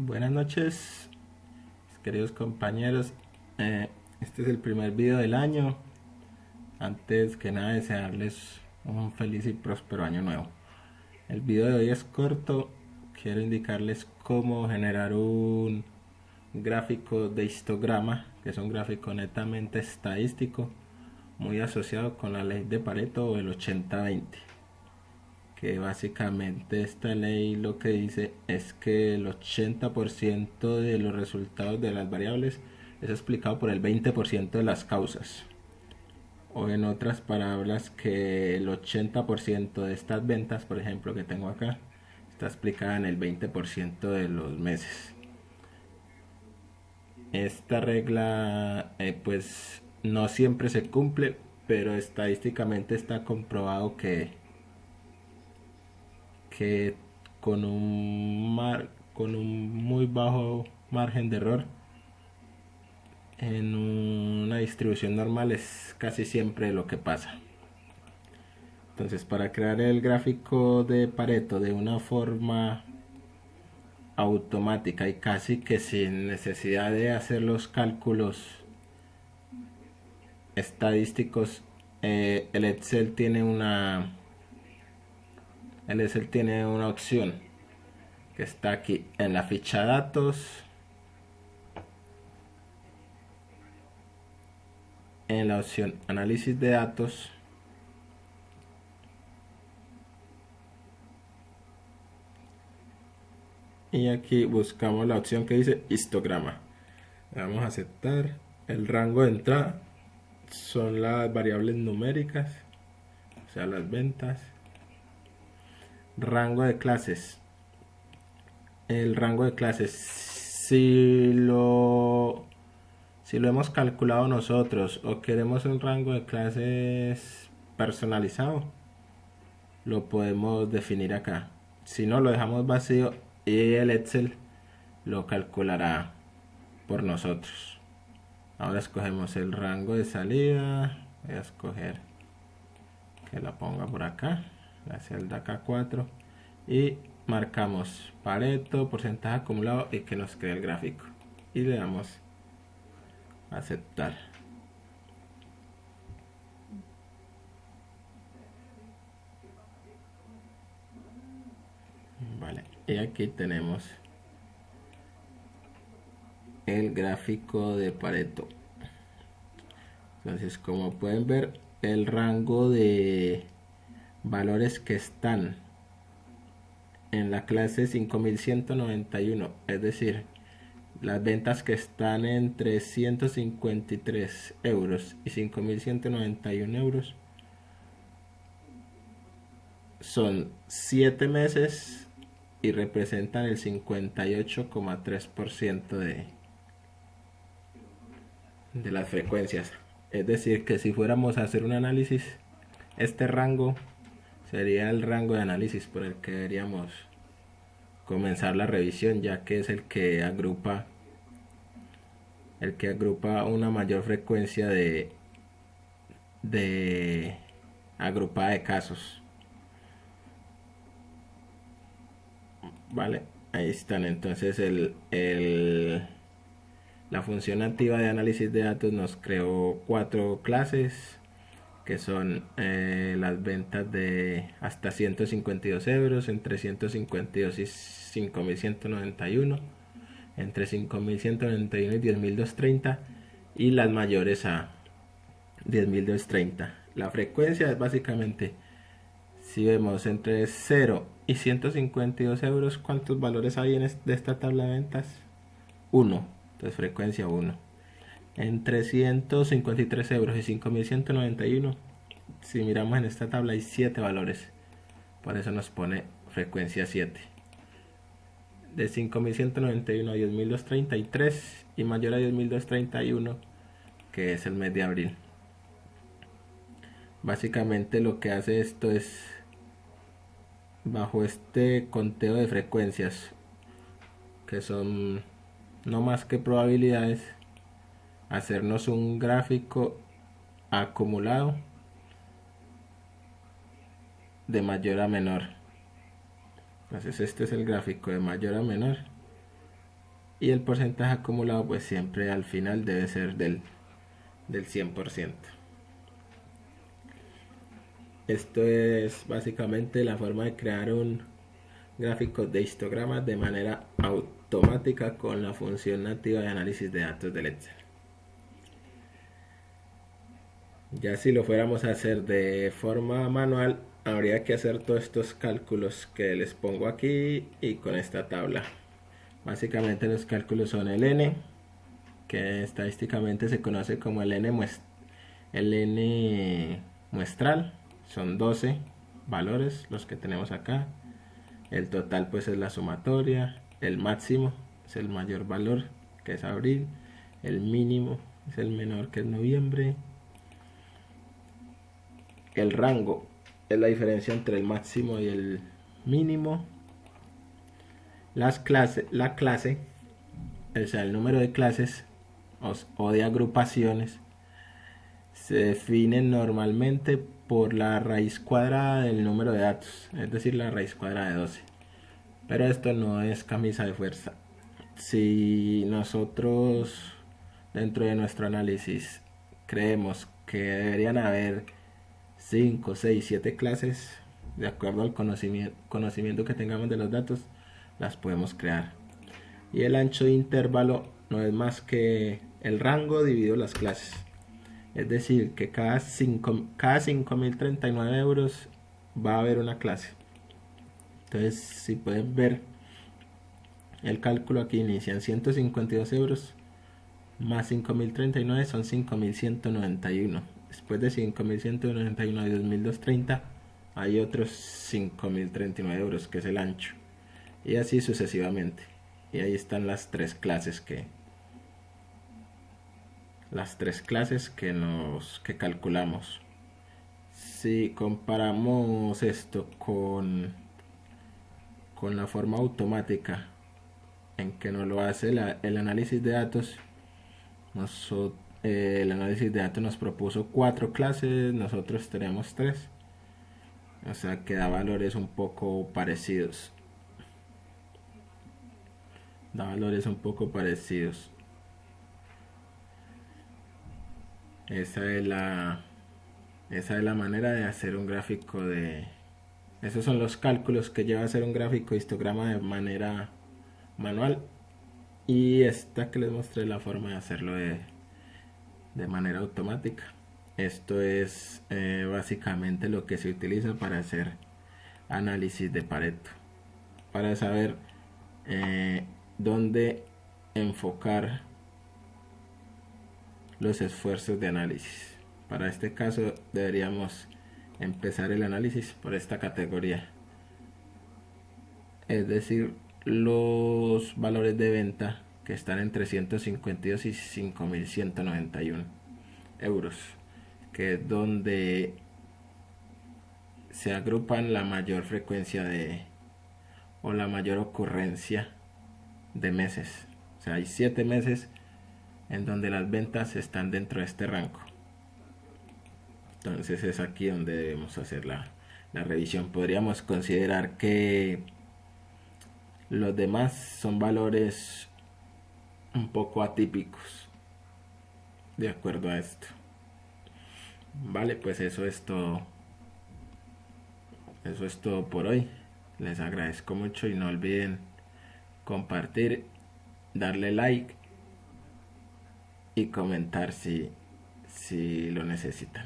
Buenas noches, queridos compañeros. Este es el primer video del año. Antes que nada, desearles un feliz y próspero año nuevo. El video de hoy es corto. Quiero indicarles cómo generar un gráfico de histograma, que es un gráfico netamente estadístico, muy asociado con la ley de Pareto o el 80-20. Que básicamente esta ley lo que dice es que el 80% de los resultados de las variables es explicado por el 20% de las causas. O en otras palabras, que el 80% de estas ventas, por ejemplo, que tengo acá, está explicada en el 20% de los meses. Esta regla pues no siempre se cumple, pero estadísticamente está comprobado que con un muy bajo margen de error en una distribución normal es casi siempre lo que pasa. Entonces, para crear el gráfico de Pareto de una forma automática y casi que sin necesidad de hacer los cálculos estadísticos, el Excel tiene una opción que está aquí en la ficha datos, en la opción análisis de datos, y aquí buscamos la opción que dice histograma. Le vamos a aceptar. El rango de entrada son las variables numéricas, o sea, las ventas. Rango de clases. El rango de clases, si lo hemos calculado nosotros o queremos un rango de clases personalizado, lo podemos definir acá. Si no, lo dejamos vacío y el Excel lo calculará por nosotros. Ahora escogemos el rango de salida. Voy a escoger que la ponga por acá, la celda K4, y marcamos Pareto, porcentaje acumulado, y que nos cree el gráfico, y le damos a aceptar. Vale, y aquí tenemos el gráfico de Pareto. Entonces, como pueden ver, el rango de valores que están en la clase 5191, es decir, las ventas que están entre 153 euros y 5.191 euros, son 7 meses y representan el 58,3% de las frecuencias. Es decir, que si fuéramos a hacer un análisis, este rango sería el rango de análisis por el que deberíamos comenzar la revisión, ya que es el que agrupa una mayor frecuencia de agrupada de casos. Vale, ahí están. Entonces la función nativa de análisis de datos nos creó 4 clases, que son las ventas de hasta 152 euros, entre 152 y 5.191, entre 5.191 y 10.230, y las mayores a 10.230. La frecuencia es básicamente, si vemos entre 0 y 152 euros, ¿cuántos valores hay de esta tabla de ventas? 1, entonces frecuencia 1. Entre 153 euros y 5.191, si miramos en esta tabla, hay 7 valores, por eso nos pone frecuencia 7. De 5.191 a 10.233 y mayor a 10.231, que es el mes de abril. Básicamente lo que hace esto es, bajo este conteo de frecuencias, que son no más que probabilidades, hacernos un gráfico acumulado de mayor a menor. Entonces este es el gráfico de mayor a menor, y el porcentaje acumulado pues siempre al final debe ser del 100%. Esto es básicamente la forma de crear un gráfico de histogramas de manera automática con la función nativa de análisis de datos del Excel. Ya si lo fuéramos a hacer de forma manual, habría que hacer todos estos cálculos que les pongo aquí y con esta tabla. Básicamente los cálculos son el n, que estadísticamente se conoce como el n muestral, son 12 valores los que tenemos acá. El total pues es la sumatoria, el máximo es el mayor valor, que es abril, el mínimo es el menor, que es noviembre. El rango es la diferencia entre el máximo y el mínimo. La clase, o sea, el número de clases o de agrupaciones se definen normalmente por la raíz cuadrada del número de datos, es decir, la raíz cuadrada de 12. Pero esto no es camisa de fuerza. Si nosotros dentro de nuestro análisis creemos que deberían haber 5, 6, 7 clases, de acuerdo al conocimiento que tengamos de los datos, las podemos crear. Y el ancho de intervalo no es más que el rango dividido las clases. Es decir, que cada 5.039 euros va a haber una clase. Entonces, si pueden ver el cálculo aquí, inician 152 euros más 5.039 son 5.191. Después de 5.191 y 2.230 hay otros 5.039 euros, que es el ancho. Y así sucesivamente. Y ahí están las tres clases que calculamos. Si comparamos esto con la forma automática en que nos lo hace el análisis de datos, el análisis de datos nos propuso 4 clases, nosotros tenemos 3, o sea que da valores un poco parecidos. Esa es la manera de hacer un gráfico esos son los cálculos que lleva a hacer un gráfico histograma de manera manual, y esta que les mostré la forma de hacerlo de manera automática. Esto es básicamente lo que se utiliza para hacer análisis de Pareto, para saber dónde enfocar los esfuerzos de análisis. Para este caso deberíamos empezar el análisis por esta categoría, es decir, los valores de venta que están entre 152 y 5.191 euros, que es donde se agrupan la mayor frecuencia o la mayor ocurrencia de meses. O sea, hay 7 meses en donde las ventas están dentro de este rango. Entonces es aquí donde debemos hacer la revisión. Podríamos considerar que los demás son valores un poco atípicos de acuerdo a esto. Vale, pues eso es todo por hoy. Les agradezco mucho y no olviden compartir, darle like y comentar si lo necesitan.